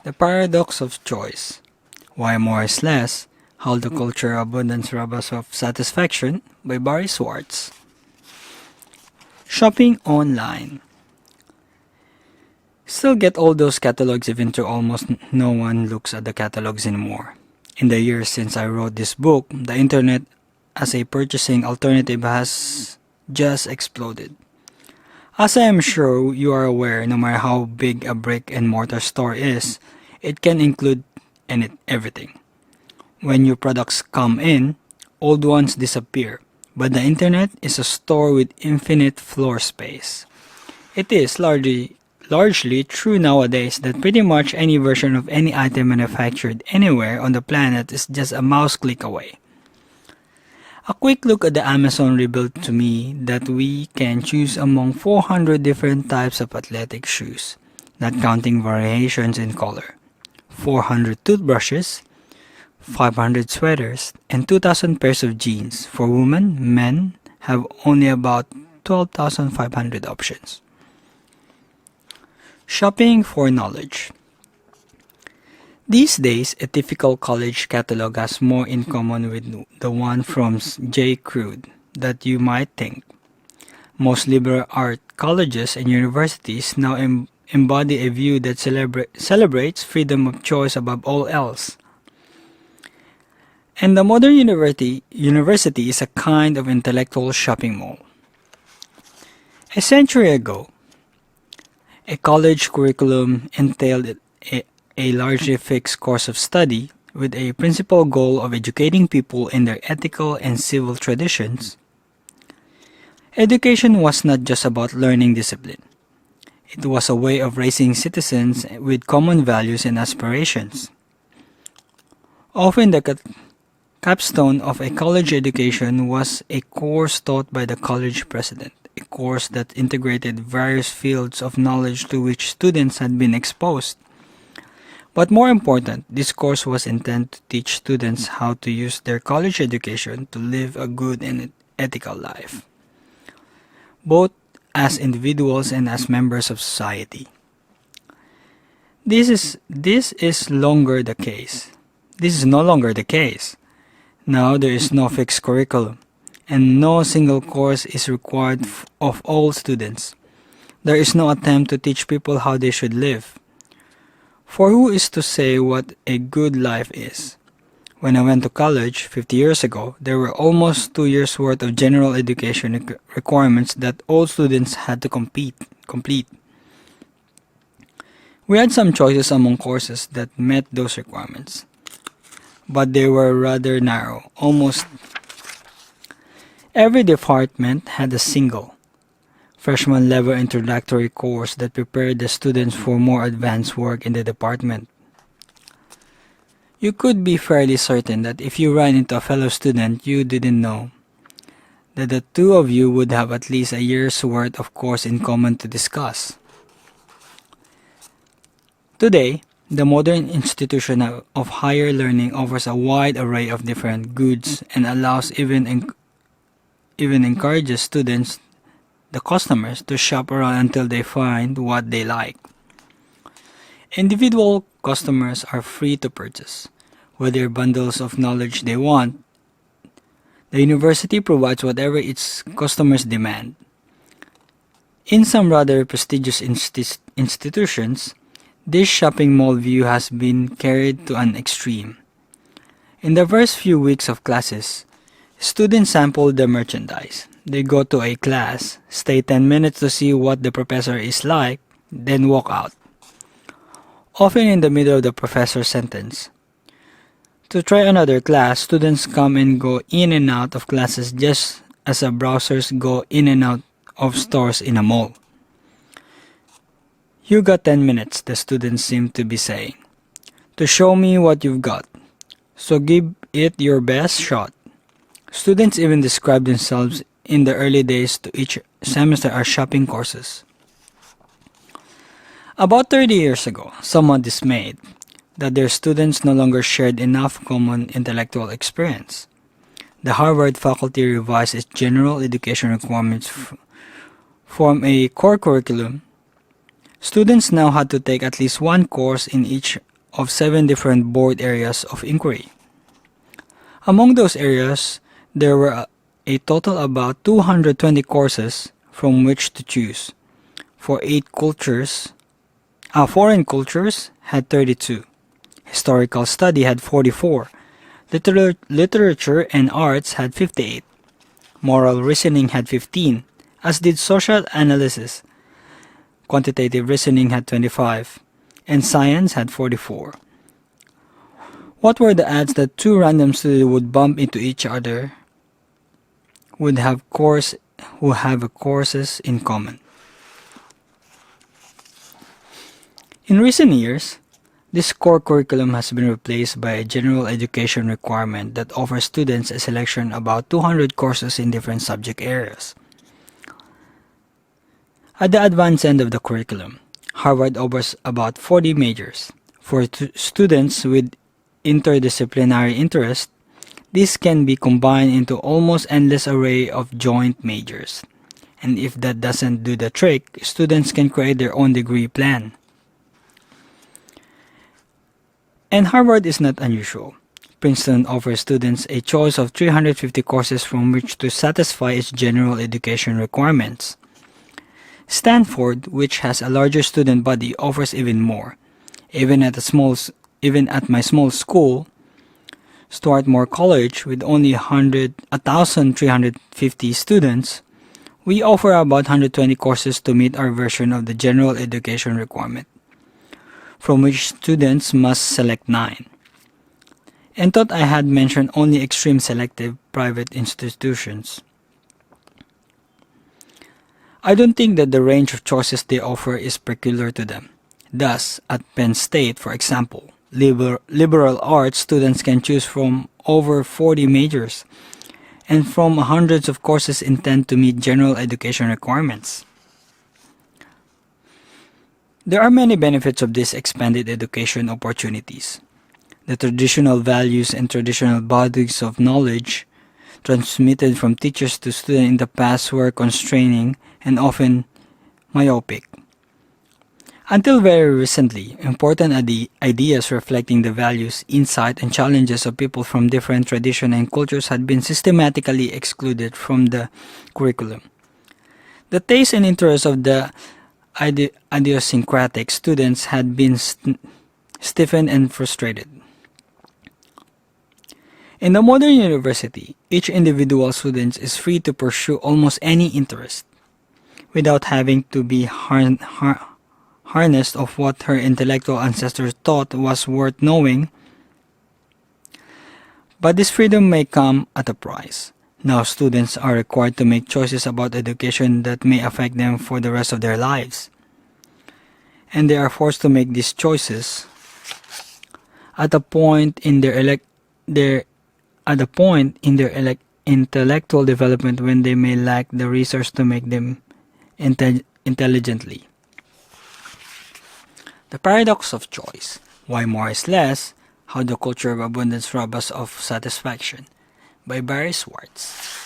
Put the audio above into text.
The Paradox of Choice. Why More is Less. How the Culture of Abundance robs us of Satisfaction by Barry Schwartz. Shopping online. Still get all those catalogs even though almost no one looks at the catalogs anymore. In the years since I wrote this book, the internet as a purchasing alternative has just exploded. As I am sure you are aware, no matter how big a brick and mortar store is, it can include everything. When new products come in, old ones disappear, but the internet is a store with infinite floor space. It is largely true nowadays that pretty much any version of any item manufactured anywhere on the planet is just a mouse click away. A quick look at the Amazon revealed to me that we can choose among 400 different types of athletic shoes, not counting variations in color, 400 toothbrushes, 500 sweaters, and 2,000 pairs of jeans. For women, men have only about 12,500 options. Shopping for knowledge. These days, a typical college catalog has more in common with the one from J. Crew than you might think. Most liberal art colleges and universities now embody a view that celebrates freedom of choice above all else. And the modern university is a kind of intellectual shopping mall. A century ago, a college curriculum entailed a largely fixed course of study with a principal goal of educating people in their ethical and civil traditions. Education was not just about learning discipline. It was a way of raising citizens with common values and aspirations. Often the capstone of a college education was a course taught by the college president, a course that integrated various fields of knowledge to which students had been exposed. But more important, this course was intended to teach students how to use their college education to live a good and ethical life, both as individuals and as members of society. This is no longer the case. Now there is no fixed curriculum, and no single course is required of all students. There is no attempt to teach people how they should live. For who is to say what a good life is? When I went to college 50 years ago, there were almost 2 years' worth of general education requirements that all students had to complete. We had some choices among courses that met those requirements, but they were rather narrow. Almost every department had a single freshman-level introductory course that prepared the students for more advanced work in the department. You could be fairly certain that if you ran into a fellow student you didn't know, that the two of you would have at least a year's worth of course in common to discuss. Today, the modern institution of higher learning offers a wide array of different goods and allows even encourages students, the customers, to shop around until they find what they like. Individual customers are free to purchase whatever bundles of knowledge they want. The university provides whatever its customers demand. In some rather prestigious institutions, this shopping mall view has been carried to an extreme. In the first few weeks of classes, students sample the merchandise. They go to a class, stay 10 minutes to see what the professor is like, then walk out, often in the middle of the professor's sentence. To try another class, students come and go in and out of classes just as browsers go in and out of stores in a mall. You got 10 minutes, the students seem to be saying, to show me what you've got. So give it your best shot. Students even describe themselves in the early days to each semester as shopping courses. About 30 years ago, somewhat dismayed that their students no longer shared enough common intellectual experience, the Harvard faculty revised its general education requirements from a core curriculum. Students now had to take at least one course in each of 7 different board areas of inquiry. Among those areas, there were a total about 220 courses from which to choose. For 8 cultures, foreign cultures had 32. Historical study had 44. Literature and arts had 58. Moral reasoning had 15, as did social analysis. Quantitative reasoning had 25, and science had 44. What were the odds that 2 random students would bump into each other who have courses in common? In recent years, this core curriculum has been replaced by a general education requirement that offers students a selection of about 200 courses in different subject areas. At the advanced end of the curriculum, Harvard offers about 40 majors. For students with interdisciplinary interest, these can be combined into almost endless array of joint majors. And if that doesn't do the trick, students can create their own degree plan. And Harvard is not unusual. Princeton offers students a choice of 350 courses from which to satisfy its general education requirements. Stanford, which has a larger student body, offers even more. Even at my small school, Swartz College, with only 1,350 students, we offer about 120 courses to meet our version of the general education requirement, from which students must select 9. And thought I had mentioned only extreme selective private institutions. I don't think that the range of choices they offer is peculiar to them. Thus, at Penn State, for example, liberal arts students can choose from over 40 majors and from hundreds of courses intended to meet general education requirements. There are many benefits of these expanded education opportunities. The traditional values and traditional bodies of knowledge transmitted from teachers to students in the past were constraining and often myopic. Until very recently, important ideas reflecting the values, insight, and challenges of people from different traditions and cultures had been systematically excluded from the curriculum. The taste and interest of the idiosyncratic students had been stiffened and frustrated. In the modern university, each individual student is free to pursue almost any interest without having to be harnessed of what her intellectual ancestors thought was worth knowing. But this freedom may come at a price. Now students are required to make choices about education that may affect them for the rest of their lives. And they are forced to make these choices at a point in their intellectual development when they may lack the resource to make them intelligently. The paradox of choice. Why more is less? How the culture of abundance robs us of satisfaction. By Barry Schwartz.